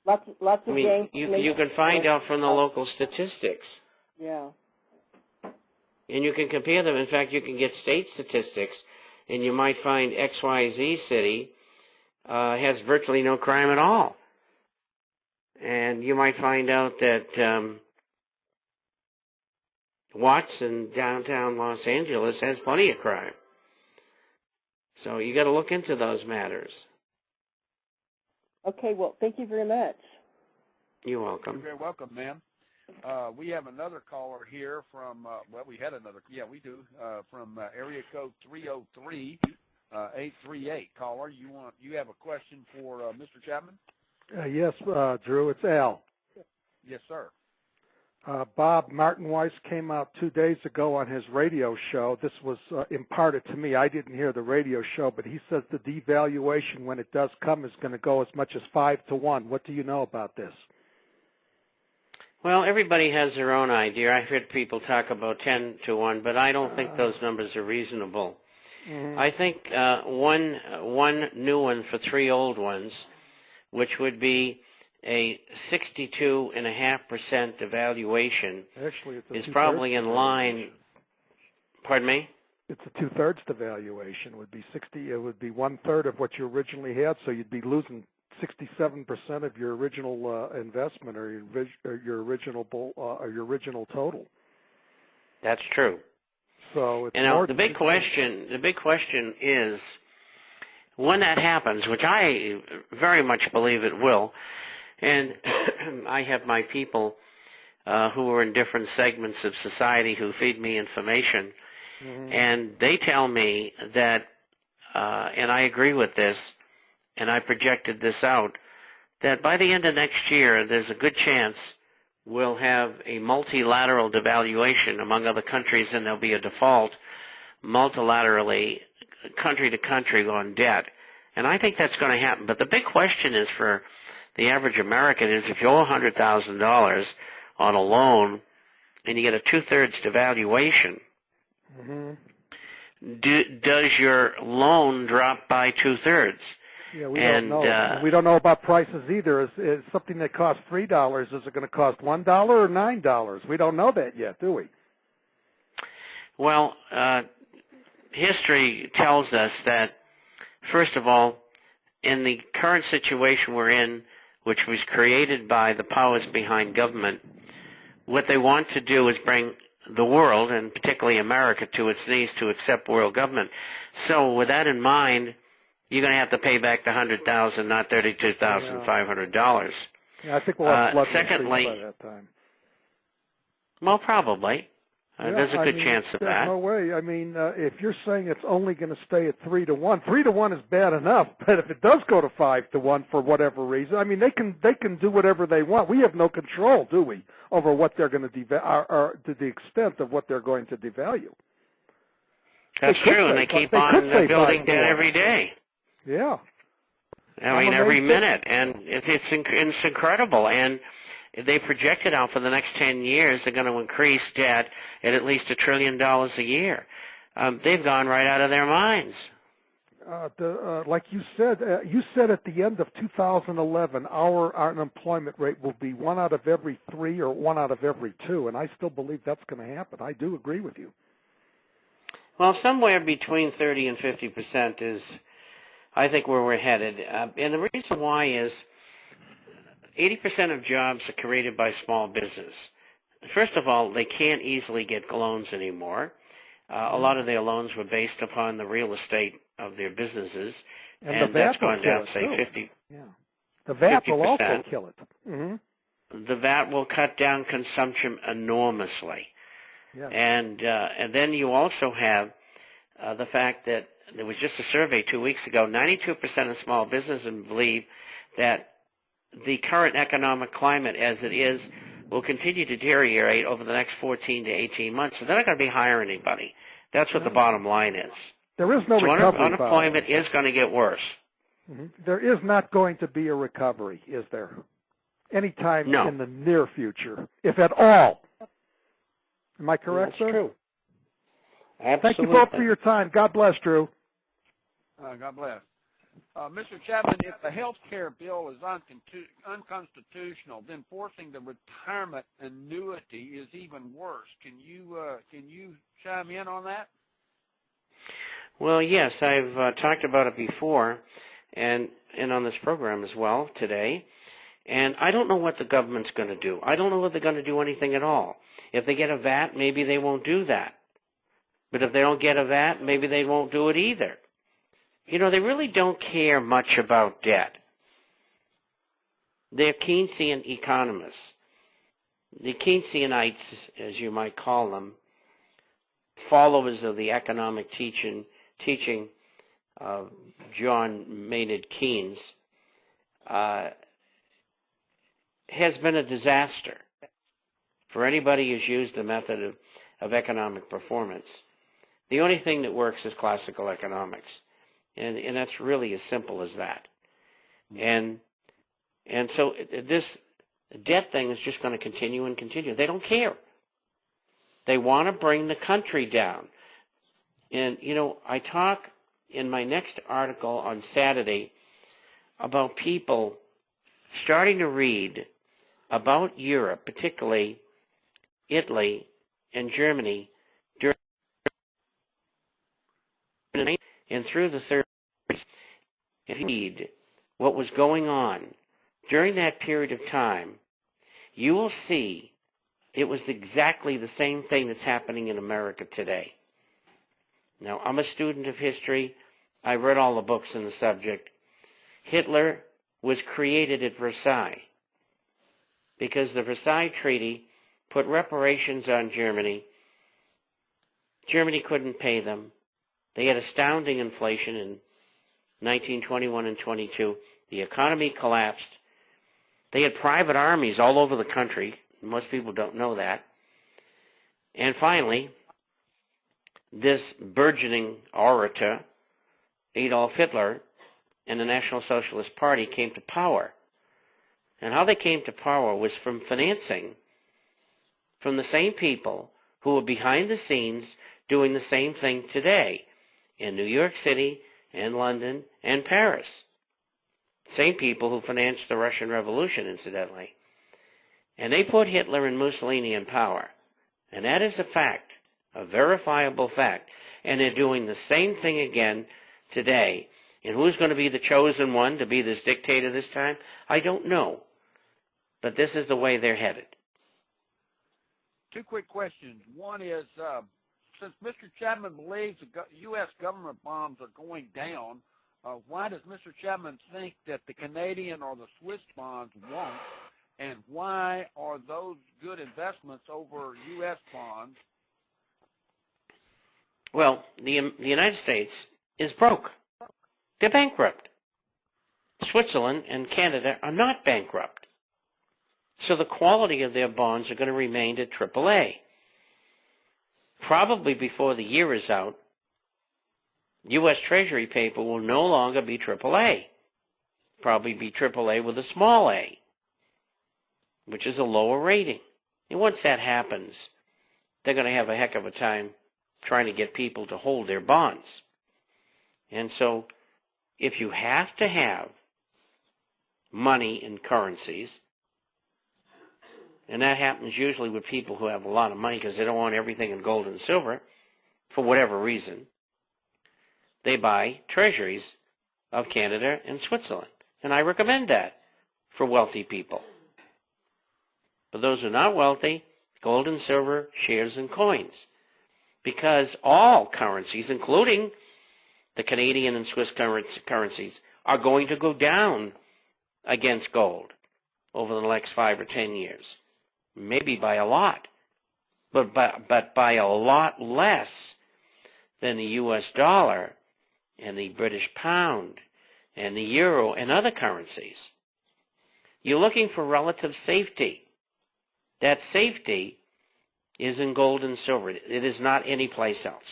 Lots of games. You can find out from the local statistics. Yeah. And you can compare them. In fact, you can get state statistics, and you might find XYZ city has virtually no crime at all. And you might find out that Watts in downtown Los Angeles has plenty of crime. So you got to look into those matters. Okay, well, thank you very much. You're welcome. You're very welcome, ma'am. We have another caller here from, we had another, we do, from area code 303-838. Caller, you have a question for Mr. Chapman? Yes, Drew, it's Al. Yes, sir. Bob Martin-Weiss came out 2 days ago on his radio show. This was imparted to me. I didn't hear the radio show, but he says the devaluation, when it does come, is going to go as much as 5-1. What do you know about this? Well, everybody has their own idea. I've heard people talk about 10-1, but I don't think those numbers are reasonable. Mm-hmm. I think one new one for 3 old ones, which would be a 62.5% devaluation, actually, is probably in line. Pardon me? It's a 2/3 devaluation. It would be 60. It would be 1/3 of what you originally had. So you'd be losing 67% of your original investment, or your original total. That's true. So it's the big question is, when that happens, which I very much believe it will, and I have my people who are in different segments of society who feed me information, mm-hmm. and they tell me that, and I agree with this, and I projected this out, that by the end of next year, there's a good chance we'll have a multilateral devaluation among other countries, and there'll be a default multilaterally, country to country, on debt. And I think that's going to happen. But the big question is for the average American is, if you owe $100,000 on a loan and you get a 2/3 devaluation, mm-hmm. Does your loan drop by 2/3? Yeah, we don't know. We don't know about prices either. Is something that costs $3, is it going to cost $1 or $9? We don't know that yet, do we? Well, history tells us that, first of all, in the current situation we're in, which was created by the powers behind government, what they want to do is bring the world, and particularly America, to its knees to accept world government. So with that in mind, you're going to have to pay back the $100,000, not $32,500. Yeah, I think we'll have flood secondly, by that time. Well, probably. There's a good chance of that. There's no way. I mean, if you're saying it's only going to stay at 3-1, 3-1 is bad enough. But if it does go to 5-1 for whatever reason, I mean, they can do whatever they want. We have no control, do we, over what they're going to devalue, or to the extent of what they're going to devalue. That's true, and they keep on building debt every day. Yeah. I mean, every minute, and it's incredible. And they project it out for the next 10 years. They're going to increase debt at least $1 trillion a year. They've gone right out of their minds. Like you said at the end of 2011, our unemployment rate will be 1 out of every 3 or 1 out of every 2, and I still believe that's going to happen. I do agree with you. Well, somewhere between 30 and 50% is, I think, where we're headed. And the reason why is 80% of jobs are created by small business. First of all, they can't easily get loans anymore. A lot of their loans were based upon the real estate of their businesses, and that's gone down, say, 50%. Yeah. The VAT 50%. will also kill it. Mm-hmm. The VAT will cut down consumption enormously. Yeah. And then you also have the fact that there was just a survey 2 weeks ago, 92% of small businesses believe that the current economic climate as it is will continue to deteriorate over the next 14 to 18 months. So they're not going to be hiring anybody. That's what the bottom line is. There is no recovery. So unemployment is going to get worse. Mm-hmm. There is not going to be a recovery, is there? Anytime in the near future, if at all. Am I correct, That's sir? True. Absolutely. Thank you both for your time. God bless, Drew. God bless. Mr. Chapman, if the health care bill is unconstitutional, then forcing the retirement annuity is even worse. Can you chime in on that? Well, yes, I've talked about it before, and on this program as well today. And I don't know what the government's going to do. I don't know if they're going to do anything at all. If they get a VAT, maybe they won't do that. But if they don't get a VAT, maybe they won't do it either. You know, they really don't care much about debt. They're Keynesian economists. The Keynesianites, as you might call them, followers of the economic teaching of John Maynard Keynes, has been a disaster for anybody who's used the method of economic performance. The only thing that works is classical economics, and that's really as simple as that. And so this debt thing is just going to continue and continue. They don't care. They want to bring the country down. And, you know, I talk in my next article on Saturday about people starting to read about Europe, particularly Italy and Germany, during and through the 30s, and read what was going on during that period of time, you will see it was exactly the same thing that's happening in America today. Now, I'm a student of history. I read all the books on the subject. Hitler was created at Versailles because the Versailles Treaty put reparations on Germany. Germany couldn't pay them. They had astounding inflation in 1921 and 22. The economy collapsed. They had private armies all over the country. Most people don't know that. And finally, this burgeoning orator, Adolf Hitler, and the National Socialist Party came to power. And how they came to power was from financing from the same people who were behind the scenes doing the same thing today in New York City and London and Paris. Same people who financed the Russian Revolution, incidentally. And they put Hitler and Mussolini in power. And that is a fact, a verifiable fact. And they're doing the same thing again today. And who's going to be the chosen one to be this dictator this time? I don't know. But this is the way they're headed. Two quick questions. One is, since Mr. Chapman believes the U.S. government bonds are going down, why does Mr. Chapman think that the Canadian or the Swiss bonds won't? And why are those good investments over U.S. bonds? Well, the United States is broke. They're bankrupt. Switzerland and Canada are not bankrupt. So the quality of their bonds are going to remain at AAA. Probably before the year is out, U.S. Treasury paper will no longer be AAA. Probably be AAA with a small a, which is a lower rating. And once that happens, they're going to have a heck of a time trying to get people to hold their bonds. And so if you have to have money in currencies, and that happens usually with people who have a lot of money because they don't want everything in gold and silver for whatever reason, they buy treasuries of Canada and Switzerland. And I recommend that for wealthy people. For those who are not wealthy, gold and silver, shares and coins. Because all currencies, including the Canadian and Swiss currencies, are going to go down against gold over the next 5 or 10 years. Maybe by a lot, but by a lot less than the U.S. dollar and the British pound and the euro and other currencies. You're looking for relative safety. That safety is in gold and silver. It is not any place else.